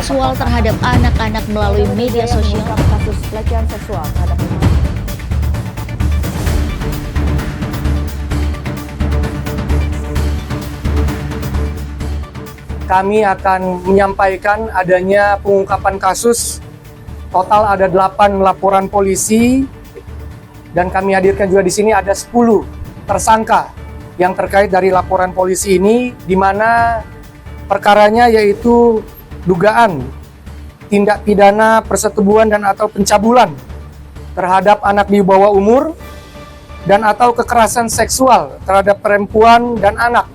seksual terhadap anak-anak melalui media sosial. Kasus pelecehan seksual terhadap anak. Kami akan menyampaikan adanya pengungkapan kasus. Total ada 8 laporan polisi dan kami hadirkan juga di sini ada 10 tersangka yang terkait dari laporan polisi ini, di mana perkaranya yaitu dugaan tindak pidana persetubuhan dan atau pencabulan terhadap anak di bawah umur dan atau kekerasan seksual terhadap perempuan dan anak.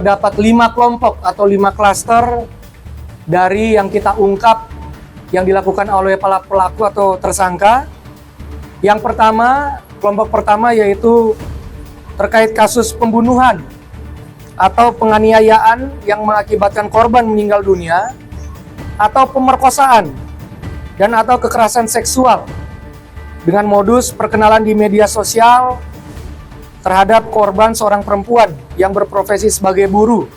Dapat 5 kelompok atau 5 klaster dari yang kita ungkap yang dilakukan oleh para pelaku atau tersangka. Yang pertama, kelompok pertama yaitu terkait kasus pembunuhan atau penganiayaan yang mengakibatkan korban meninggal dunia, atau pemerkosaan dan atau kekerasan seksual dengan modus perkenalan di media sosial terhadap korban seorang perempuan yang berprofesi sebagai buruh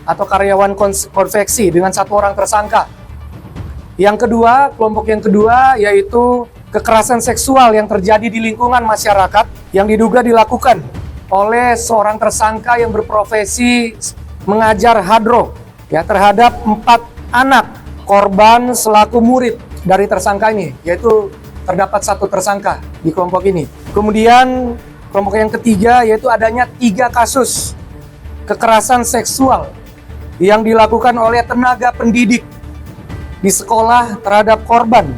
atau karyawan konveksi dengan 1 orang tersangka. Yang kedua, kelompok yang kedua yaitu kekerasan seksual yang terjadi di lingkungan masyarakat yang diduga dilakukan oleh seorang tersangka yang berprofesi mengajar hadro ya terhadap 4 anak korban selaku murid dari tersangka ini, yaitu terdapat 1 tersangka di kelompok ini. Kemudian kelompok yang ketiga yaitu adanya 3 kasus kekerasan seksual yang dilakukan oleh tenaga pendidik di sekolah terhadap korban,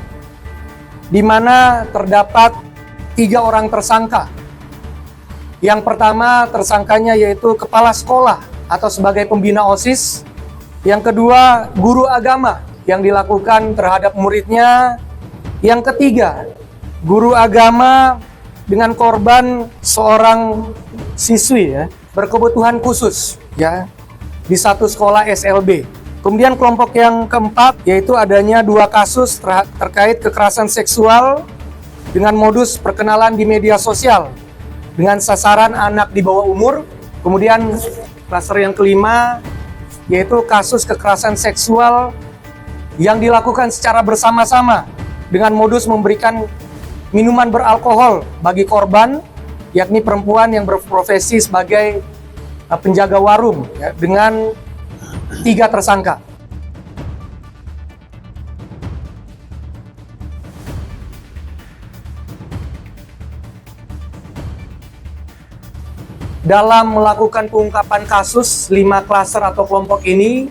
di mana terdapat 3 orang tersangka. Yang pertama tersangkanya yaitu kepala sekolah atau sebagai pembina OSIS. Yang kedua guru agama yang dilakukan terhadap muridnya. Yang ketiga guru agama dengan korban seorang siswi ya, berkebutuhan khusus ya di satu sekolah SLB. Kemudian kelompok yang keempat yaitu adanya 2 kasus terkait kekerasan seksual dengan modus perkenalan di media sosial dengan sasaran anak di bawah umur. Kemudian klaster yang kelima yaitu kasus kekerasan seksual yang dilakukan secara bersama-sama dengan modus memberikan minuman beralkohol bagi korban, yakni perempuan yang berprofesi sebagai penjaga warung ya, dengan 3 tersangka. Dalam melakukan pengungkapan kasus 5 klaster atau kelompok ini,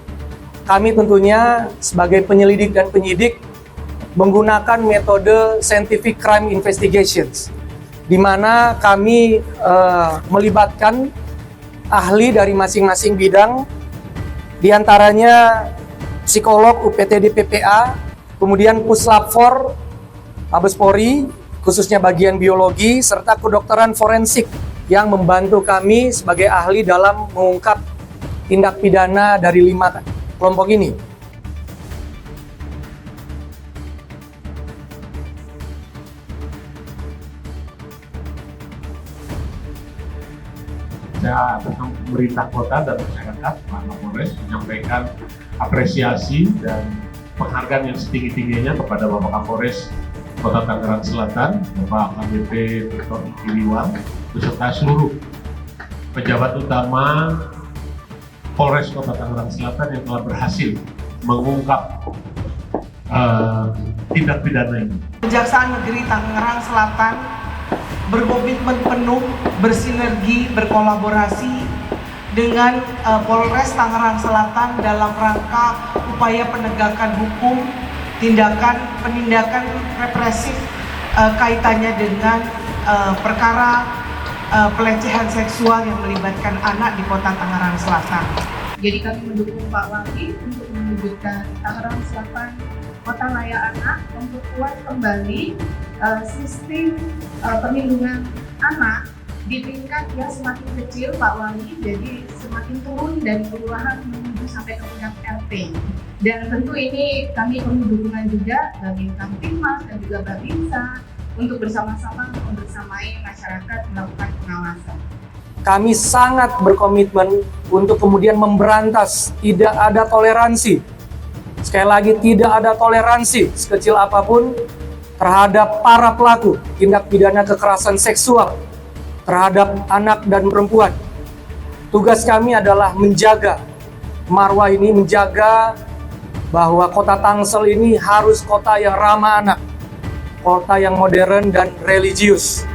kami tentunya sebagai penyelidik dan penyidik menggunakan metode scientific crime investigations, di mana kami melibatkan ahli dari masing-masing bidang, diantaranya psikolog UPTD PPA, kemudian Puslap 4 Mabes Polri, khususnya bagian biologi, serta kedokteran forensik yang membantu kami sebagai ahli dalam mengungkap tindak pidana dari 5 kelompok ini. Saya atas pemerintah kota dan masyarakat, Pak Kapolres, menyampaikan apresiasi dan penghargaan yang setinggi-tingginya kepada Bapak Kapolres Kota Tangerang Selatan, Bapak AKBP Dr. Iriwan, beserta seluruh pejabat utama Polres Kota Tangerang Selatan yang telah berhasil mengungkap tindak pidana ini. Kejaksaan Negeri Tangerang Selatan berkomitmen penuh, bersinergi, berkolaborasi dengan Polres Tangerang Selatan dalam rangka upaya penegakan hukum, penindakan represif kaitannya dengan perkara pelecehan seksual yang melibatkan anak di Kota Tangerang Selatan. Jadi kami mendukung Pak Wali untuk mewujudkan Tangerang Selatan Kota Layak Anak, memperkuat kembali sistem perlindungan anak di tingkat yang semakin kecil Pak Wali, jadi semakin turun dari kelurahan menuju sampai ke tingkat RT. Dan tentu ini kami perlu dukungan juga dari Kamtibmas dan juga Babinsa untuk bersama-sama membersamai masyarakat melakukan pengawasan. kami sangat berkomitmen untuk kemudian memberantas, tidak ada toleransi. Sekali lagi, tidak ada toleransi sekecil apapun terhadap para pelaku tindak pidana kekerasan seksual terhadap anak dan perempuan. Tugas kami adalah menjaga marwah ini, menjaga bahwa kota Tangsel ini harus kota yang ramah anak, kota yang modern dan religius.